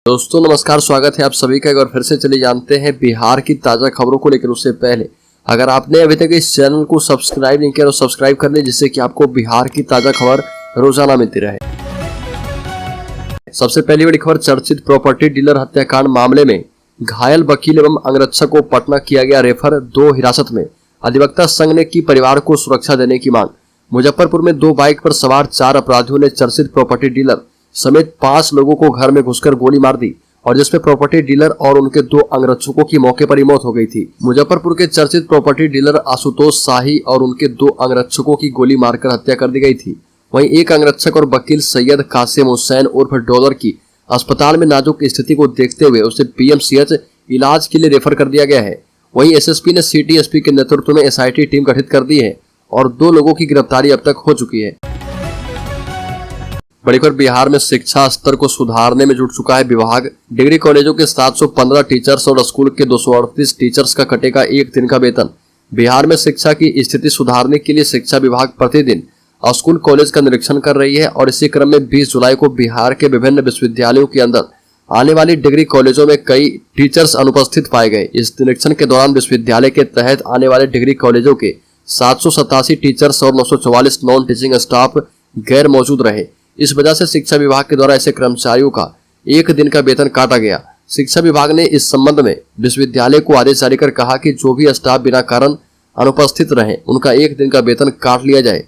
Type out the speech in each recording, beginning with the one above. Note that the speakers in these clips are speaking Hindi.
दोस्तों नमस्कार, स्वागत है आप सभी का। एक बार फिर से चले जानते हैं बिहार की ताजा खबरों को लेकर। उससे पहले अगर आपने अभी तक इस चैनल को सब्सक्राइब नहीं किया तो सब्सक्राइब कर ले, जिससे कि आपको बिहार की ताजा खबर रोजाना मिलती रहे। सबसे पहली बड़ी खबर, चर्चित प्रॉपर्टी डीलर हत्याकांड मामले में घायल वकील एवं अंगरक्षक को पटना किया गया रेफर, 2 हिरासत में। अधिवक्ता संघ ने की परिवार को सुरक्षा देने की मांग। मुजफ्फरपुर में 2 बाइक पर सवार 4 अपराधियों ने चर्चित प्रॉपर्टी डीलर समेत 5 लोगों को घर में घुसकर गोली मार दी, और जिसमें प्रॉपर्टी डीलर और उनके 2 अंगरक्षकों की मौके पर ही मौत हो गई थी। मुजफ्फरपुर के चर्चित प्रॉपर्टी डीलर आशुतोष शाही और उनके 2 अंगरक्षकों की गोली मारकर हत्या कर दी गई थी। वहीं एक अंगरक्षक और वकील सैयद कासिम हुसैन उर्फ डॉलर की अस्पताल में नाजुक स्थिति को देखते हुए उसे पीएमसीएच इलाज के लिए रेफर कर दिया गया है। वहीं एसएसपी ने सिटी एसपी के नेतृत्व में एसआईटी टीम गठित कर दी है और 2 लोगों की गिरफ्तारी अब तक हो चुकी है। बड़ी खबर, बिहार में शिक्षा स्तर को सुधारने में जुट चुका है विभाग। डिग्री कॉलेजों के 715 टीचर्स और स्कूल के 238 टीचर्स का कटेगा 1 दिन का वेतन। बिहार में शिक्षा की स्थिति सुधारने के लिए शिक्षा विभाग प्रतिदिन स्कूल कॉलेज का निरीक्षण कर रही है, और इसी क्रम में 20 जुलाई को बिहार के विभिन्न विश्वविद्यालयों के अंदर आने वाली डिग्री कॉलेजों में कई टीचर्स अनुपस्थित पाए गए। इस निरीक्षण के दौरान विश्वविद्यालय के तहत आने वाले डिग्री कॉलेजों के 787 टीचर्स और 944 नॉन टीचिंग स्टाफ गैर मौजूद रहे। इस वजह से शिक्षा विभाग के द्वारा ऐसे कर्मचारियों का 1 दिन का वेतन काटा गया। शिक्षा विभाग ने इस संबंध में विश्वविद्यालय को आदेश जारी कर कहा कि जो भी स्टाफ बिना कारण अनुपस्थित रहे उनका 1 दिन का वेतन काट लिया जाए।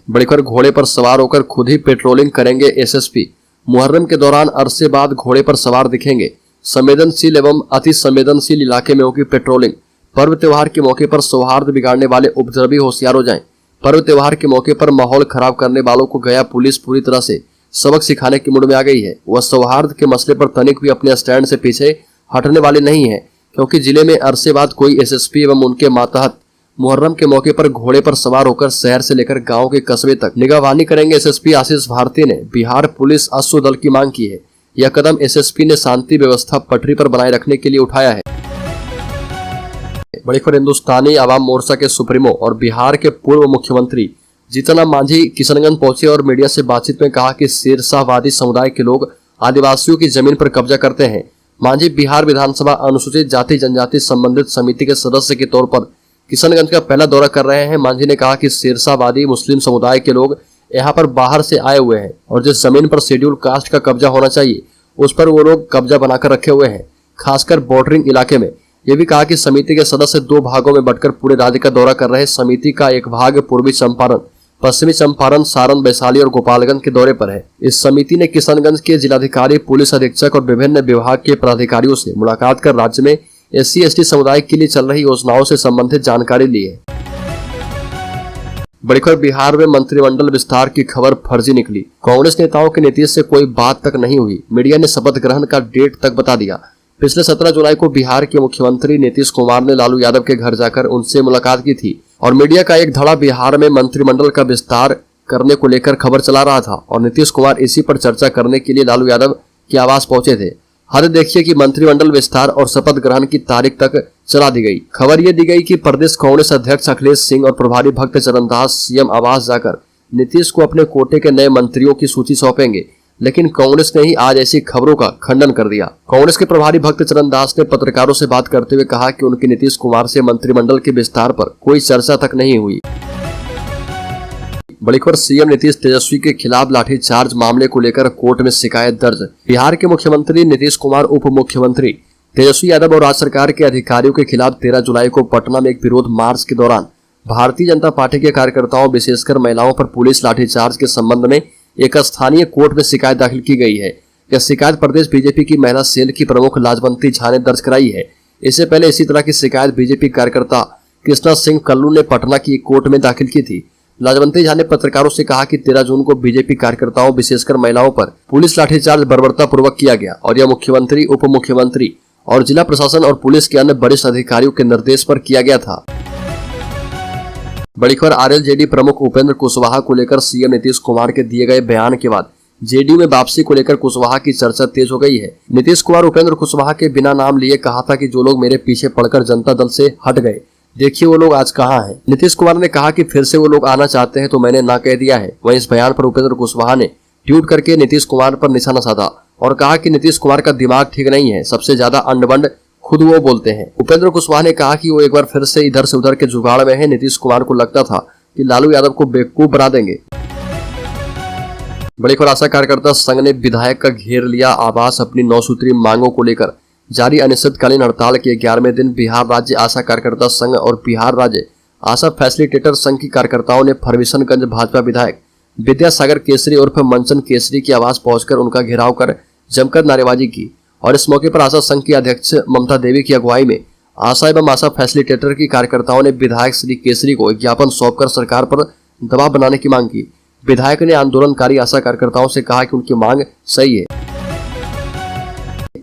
बड़ी खबर, घोड़े पर सवार होकर खुद ही पेट्रोलिंग करेंगे एसएसपी। मुहर्रम के दौरान अरसे बाद घोड़े पर सवार दिखेंगे। संवेदनशील एवं अति संवेदनशील इलाके में होगी पेट्रोलिंग। पर्व त्योहार के मौके पर सौहार्द बिगाड़ने वाले उपद्रवी होशियार हो जाएं। पर्व त्योहार के मौके पर माहौल खराब करने वालों को गया पुलिस पूरी तरह से सबक सिखाने की मूड में आ गई है। वह सौहार्द के मसले पर तनिक भी अपने स्टैंड से पीछे हटने वाले नहीं है, क्योंकि जिले में अरसे बाद कोई एसएसपी एवं उनके मातहत मुहर्रम के मौके पर घोड़े पर सवार होकर शहर से लेकर गांव के कस्बे तक निगरानी करेंगे। एसएसपी आशीष भारती ने बिहार पुलिस अश्व दल की मांग की है। यह कदम एसएसपी ने शांति व्यवस्था पटरी पर बनाए रखने के लिए उठाया है। बड़ी खबर, हिंदुस्तानी आवाम मोर्चा के सुप्रीमो और बिहार के पूर्व मुख्यमंत्री जीतन राम मांझी किशनगंज पहुंचे और मीडिया से बातचीत में कहा कि शेरशाहवादी समुदाय के लोग आदिवासियों की जमीन पर कब्जा करते हैं। मांझी बिहार विधानसभा अनुसूचित जाति जनजाति संबंधित समिति के सदस्य के तौर पर किशनगंज का पहला दौरा कर रहे हैं। मांझी ने कहा कि शेरशाहवादी मुस्लिम समुदाय के लोग यहाँ पर बाहर से आए हुए हैं, और जिस जमीन पर शेड्यूल कास्ट का कब्जा होना चाहिए उस पर वो लोग कब्जा बनाकर रखे हुए हैं, खासकर बॉर्डरिंग इलाके में। ये भी कहा कि समिति के सदस्य 2 भागों में बंटकर पूरे राज्य का दौरा कर रहे। समिति का एक भाग पूर्वी चंपारण, पश्चिमी चंपारण, सारण, वैशाली और गोपालगंज के दौरे पर है। इस समिति ने किशनगंज के जिलाधिकारी, पुलिस अधीक्षक और विभिन्न विभाग के पदाधिकारियों से मुलाकात कर राज्य में SC/ST समुदाय के लिए चल रही योजनाओं से संबंधित जानकारी ली है। बड़ी खबर, बिहार में मंत्रिमंडल विस्तार की खबर फर्जी निकली। कांग्रेस नेताओं के नीतीश से कोई बात तक नहीं हुई। मीडिया ने शपथ ग्रहण का डेट तक बता दिया। पिछले 17 जुलाई को बिहार के मुख्यमंत्री नीतीश कुमार ने लालू यादव के घर जाकर उनसे मुलाकात की थी, और मीडिया का एक धड़ा बिहार में मंत्रिमंडल का विस्तार करने को लेकर खबर चला रहा था, और नीतीश कुमार इसी पर चर्चा करने के लिए लालू यादव के आवास पहुंचे थे। हद देखिए कि मंत्रिमंडल विस्तार और शपथ ग्रहण की तारीख तक चला दी गई। खबर ये दी गई कि प्रदेश कांग्रेस अध्यक्ष अखिलेश सिंह और प्रभारी भक्त चरण दास सीएम आवास जाकर नीतीश को अपने कोटे के नए मंत्रियों की सूची सौंपेंगे, लेकिन कांग्रेस ने ही आज ऐसी खबरों का खंडन कर दिया। कांग्रेस के प्रभारी भक्त चरण दास ने पत्रकारों से बात करते हुए कहा कि उनकी नीतीश कुमार से मंत्रिमंडल के विस्तार पर कोई चर्चा तक नहीं हुई। बड़ी खबर, सीएम नीतीश तेजस्वी के खिलाफ लाठीचार्ज मामले को लेकर कोर्ट में शिकायत दर्ज। बिहार के मुख्यमंत्री नीतीश कुमार, उप मुख्यमंत्री तेजस्वी यादव और राज्य सरकार के अधिकारियों के खिलाफ 13 जुलाई को पटना में एक विरोध मार्च के दौरान भारतीय जनता पार्टी के कार्यकर्ताओं, विशेषकर महिलाओं पर पुलिस लाठीचार्ज के संबंध में एक स्थानीय कोर्ट में शिकायत दाखिल की गई है। यह शिकायत प्रदेश बीजेपी की महिला सेल की प्रमुख लाजवंती झा ने दर्ज कराई है। इससे पहले इसी तरह की शिकायत बीजेपी कार्यकर्ता कृष्णा सिंह कल्लू ने पटना की कोर्ट में दाखिल की थी। लाजवंती झा ने पत्रकारों से कहा कि 13 जून को बीजेपी कार्यकर्ताओं, विशेषकर महिलाओं पर पुलिस लाठीचार्ज बर्बरता पूर्वक किया गया, और यह मुख्यमंत्री, उप मुख्यमंत्री और जिला प्रशासन और पुलिस के अन्य वरिष्ठ अधिकारियों के निर्देश पर किया गया था। बड़ी खबर, आरएलजेडी प्रमुख उपेंद्र कुशवाहा को लेकर सीएम नीतीश कुमार के दिए गए बयान के बाद जेडीयू में वापसी को लेकर कुशवाहा की चर्चा तेज हो गई है। नीतीश कुमार उपेंद्र कुशवाहा के बिना नाम लिए कहा था कि जो लोग मेरे पीछे पड़कर जनता दल से हट गए, देखिए वो लोग आज कहाँ हैं। नीतीश कुमार ने कहा कि फिर से वो लोग आना चाहते हैं तो मैंने ना कह दिया है। वहीं इस बयान पर उपेंद्र कुशवाहा ने ट्वीट करके नीतीश कुमार पर निशाना साधा। और कहा कि नीतीश कुमार का दिमाग ठीक नहीं है, सबसे ज्यादा अंड-बंड खुद वो बोलते हैं। उपेंद्र कुशवाहा ने कहा कि वो एक बार फिर से इधर से उधर के जुगाड़ में है। नीतीश कुमार को लगता था कि लालू यादव को बेवकूफ बना देंगे। बड़ी खबर, आशा कार्यकर्ता संघ ने विधायक का घेर लिया आवास। अपनी 9 सूत्रीय मांगों को लेकर जारी अनिश्चितकालीन हड़ताल के 11वें दिन बिहार राज्य आशा कार्यकर्ता संघ और बिहार राज्य आशा फैसिलिटेटर संघ की कार्यकर्ताओं ने फरबिसनगंज भाजपा विधायक विद्यासागर केसरी उर्फ मंचन केसरी के आवास पहुंचकर उनका घेराव कर जमकर नारेबाजी की। और इस मौके पर आशा संघ की अध्यक्ष ममता देवी की अगुवाई में आशा एवं आशा फैसिलिटेटर की कार्यकर्ताओं ने विधायक श्री केसरी को ज्ञापन सौंपकर सरकार पर दबाव बनाने की मांग की। विधायक ने आंदोलनकारी आशा कार्यकर्ताओं से कहा कि उनकी मांग सही है।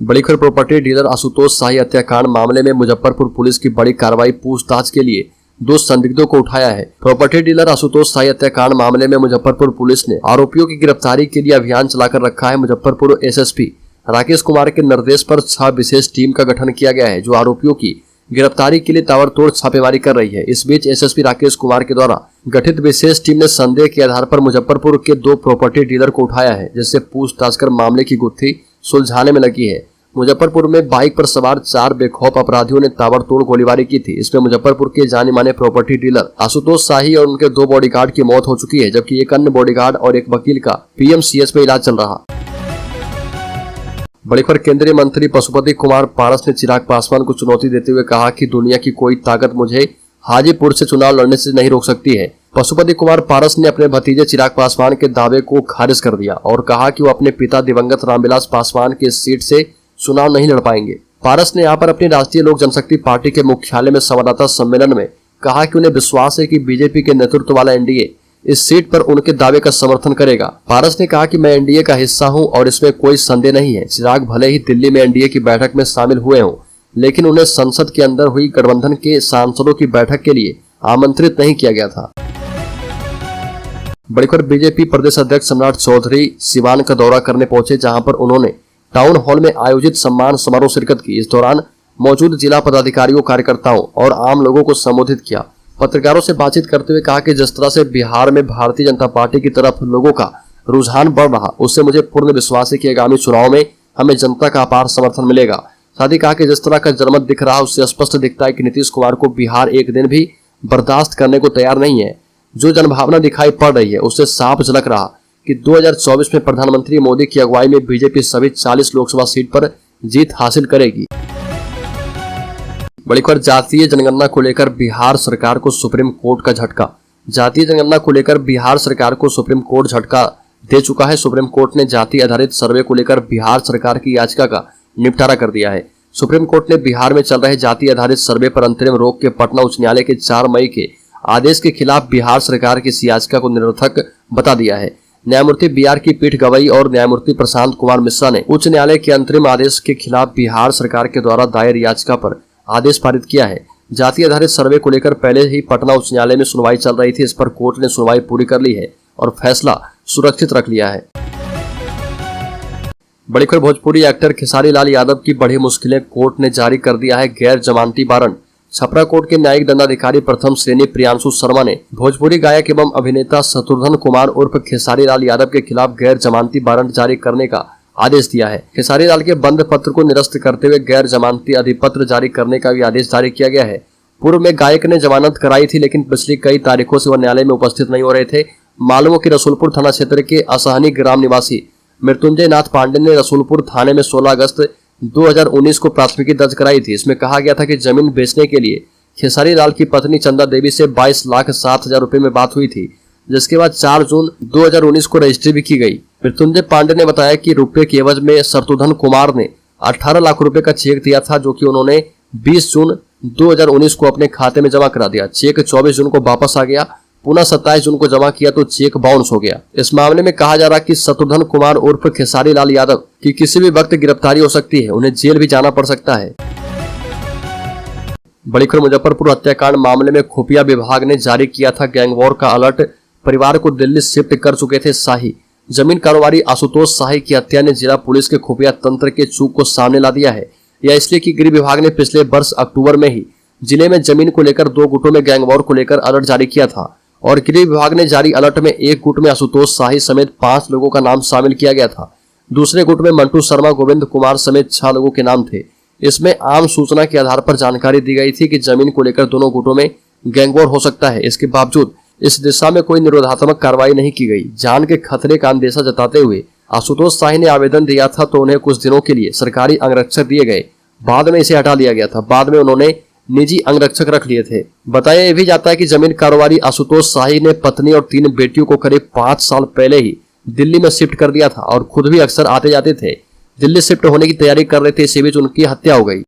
बड़ी खबर, प्रॉपर्टी डीलर आशुतोष शाही हत्याकांड मामले में मुजफ्फरपुर पुलिस की बड़ी कार्रवाई। पूछताछ के लिए 2 संदिग्धों को उठाया है। प्रॉपर्टी डीलर आशुतोष शाही हत्याकांड मामले में मुजफ्फरपुर पुलिस ने आरोपियों की गिरफ्तारी के लिए अभियान चलाकर रखा है। मुजफ्फरपुर एसएसपी राकेश कुमार के निर्देश पर 6 विशेष टीम का गठन किया गया है, जो आरोपियों की गिरफ्तारी के लिए ताबड़तोड़ छापेमारी कर रही है। इस बीच एसएसपी राकेश कुमार के द्वारा गठित विशेष टीम ने संदेह के आधार पर मुजफ्फरपुर के 2 प्रॉपर्टी डीलर को उठाया है, जिससे पूछताछ कर मामले की गुत्थी सुलझाने में लगी है। मुजफ्फरपुर में बाइक पर सवार 4 बेखौफ अपराधियों ने ताबड़तोड़ गोलीबारी की थी। इसमें मुजफ्फरपुर के जाने माने प्रॉपर्टी डीलर आशुतोष शाही और उनके 2 बॉडीगार्ड की मौत हो चुकी है, जबकि एक अन्य बॉडीगार्ड और एक वकील का पीएमसीएच में इलाज चल रहा। बड़ी खबर, केंद्रीय मंत्री पशुपति कुमार पारस ने चिराग पासवान को चुनौती देते हुए कहा कि दुनिया की कोई ताकत मुझे हाजीपुर से चुनाव लड़ने से नहीं रोक सकती है। पशुपति कुमार पारस ने अपने भतीजे चिराग पासवान के दावे को खारिज कर दिया और कहा कि वो अपने पिता दिवंगत रामविलास पासवान के सीट से चुनाव नहीं लड़ पाएंगे। पारस ने यहाँ पर अपनी राष्ट्रीय लोक जनशक्ति पार्टी के मुख्यालय में संवाददाता सम्मेलन में कहा कि उन्हें विश्वास है कि बीजेपी के नेतृत्व वाला एनडीए इस सीट पर उनके दावे का समर्थन करेगा। पारस ने कहा कि मैं एनडीए का हिस्सा हूं और इसमें कोई संदेह नहीं है। चिराग भले ही दिल्ली में एनडीए की बैठक में शामिल हुए हों, लेकिन उन्हें संसद के अंदर हुई गठबंधन के सांसदों की बैठक के लिए आमंत्रित नहीं किया गया था। बड़ी खबर, बीजेपी प्रदेश अध्यक्ष सम्राट चौधरी सिवान का दौरा करने पहुंचे, जहां पर उन्होंने टाउन हॉल में आयोजित सम्मान समारोह शिरकत की। इस दौरान मौजूद जिला पदाधिकारियों, कार्यकर्ताओं और आम लोगों को संबोधित किया। पत्रकारों से बातचीत करते हुए कहा कि जिस तरह से बिहार में भारतीय जनता पार्टी की तरफ लोगों का रुझान बढ़ रहा, उससे मुझे पूर्ण विश्वास है कि आगामी चुनाव में हमें जनता का अपार समर्थन मिलेगा। साथ ही कहा कि जिस तरह का जनमत दिख रहा है, उससे स्पष्ट दिखता है कि नीतीश कुमार को बिहार एक दिन भी बर्दाश्त करने को तैयार नहीं है। जो जनभावना दिखाई पड़ रही है, उससे साफ झलक रहा कि 2024 में प्रधानमंत्री मोदी की अगुवाई में बीजेपी सभी 40 लोकसभा सीट पर जीत हासिल करेगी। बड़ी खबर, जातीय जनगणना को लेकर बिहार सरकार को सुप्रीम कोर्ट का झटका। जातीय जनगणना को लेकर बिहार सरकार को सुप्रीम कोर्ट झटका दे चुका है। सुप्रीम कोर्ट ने जाति आधारित सर्वे को लेकर बिहार सरकार की याचिका का निपटारा कर दिया है। सुप्रीम कोर्ट ने बिहार में चल रहे जाति आधारित सर्वे पर अंतरिम रोक के पटना उच्च न्यायालय के 4 मई के आदेश के खिलाफ बिहार सरकार की इस याचिका को निरर्थक बता दिया है। न्यायमूर्ति बीआर की पीठ गवाई और न्यायमूर्ति प्रशांत कुमार मिश्रा ने उच्च न्यायालय के अंतरिम आदेश के खिलाफ बिहार सरकार के द्वारा दायर याचिका पर आदेश पारित किया है। जाति आधारित सर्वे को लेकर पहले ही पटना उच्च न्यायालय में सुनवाई चल रही थी। इस पर कोर्ट ने सुनवाई पूरी कर ली है और फैसला सुरक्षित रख लिया है। बड़ी खबर, भोजपुरी एक्टर खेसारी लाल यादव की बढ़ी मुश्किलें, कोर्ट ने जारी कर दिया है गैर जमानती वारंट। छपरा कोर्ट के न्यायिक दंडाधिकारी प्रथम श्रेणी प्रियांशु शर्मा ने भोजपुरी गायक एवं अभिनेता शत्रुघ्न कुमार उर्फ खेसारी लाल यादव के खिलाफ गैर जमानती वारंट जारी करने का आदेश दिया है। खेसारी लाल के बंद पत्र को निरस्त करते हुए गैर जमानती अधिपत्र जारी करने का भी आदेश जारी किया गया है। पूर्व में गायक ने जमानत कराई थी, लेकिन पिछली कई तारीखों से वह न्यायालय में उपस्थित नहीं हो रहे थे। मालूम हो कि रसूलपुर थाना क्षेत्र के असहनी ग्राम निवासी मृत्युंजय नाथ पांडे ने रसूलपुर थाने में 16 अगस्त 2019 को प्राथमिकी दर्ज कराई थी। इसमें कहा गया था कि जमीन बेचने के लिए खेसारी लाल की पत्नी चंदा देवी से 22,07,000 रुपए में बात हुई थी, जिसके बाद 4 जून 2019 को रजिस्ट्री भी की गई। मृत्युंजय पांडे ने बताया कि रुपए के एवज में शत्रुघ्न कुमार ने 18 लाख रुपए का चेक दिया था, जो कि उन्होंने 20 जून 2019 को अपने खाते में जमा करा दिया। चेक 24 जून को वापस आ गया, पुनः 27 जून को जमा किया तो चेक बाउंस हो गया। इस मामले में कहा जा रहा कि शत्रुघ्न कुमार उर्फ खेसारी लाल यादव की किसी भी वक्त गिरफ्तारी हो सकती है, उन्हें जेल भी जाना पड़ सकता है। बड़ी खबर, मुजफ्फरपुर हत्याकांड मामले में खुफिया विभाग ने जारी किया था गैंगवॉर का अलर्ट। परिवार को दिल्ली शिफ्ट कर चुके थे शाही। जमीन कारोबारी आशुतोष शाही की हत्या ने जिला पुलिस के खुफिया तंत्र के चूक को सामने ला दिया है। यह इसलिए कि गृह विभाग ने पिछले वर्ष अक्टूबर में ही जिले में जमीन को लेकर 2 गुटों में गैंगवॉर को लेकर अलर्ट जारी किया था और गृह विभाग ने जारी अलर्ट में एक गुट में आशुतोष शाही समेत 5 लोगों का नाम शामिल किया गया था। दूसरे गुट में मंटू शर्मा, गोविंद कुमार समेत 6 लोगों के नाम थे। इसमें आम सूचना के आधार पर जानकारी दी गई थी कि जमीन को लेकर दोनों गुटों में गैंगवॉर हो सकता है। इसके बावजूद इस दिशा में कोई निरोधात्मक कार्रवाई नहीं की गई। जान के खतरे का अंदेशा जताते हुए आशुतोष शाही ने आवेदन दिया था तो उन्हें कुछ दिनों के लिए सरकारी अंगरक्षक दिए गए। बाद में इसे हटा लिया गया था। बाद में उन्होंने निजी अंगरक्षक रख लिए थे। बताया यह भी जाता है कि जमीन कारोबारी आशुतोष शाही ने पत्नी और 3 बेटियों को करीब 5 साल पहले ही दिल्ली में शिफ्ट कर दिया था और खुद भी अक्सर आते जाते थे। दिल्ली शिफ्ट होने की तैयारी कर रहे थे, इसी बीच उनकी हत्या हो गई।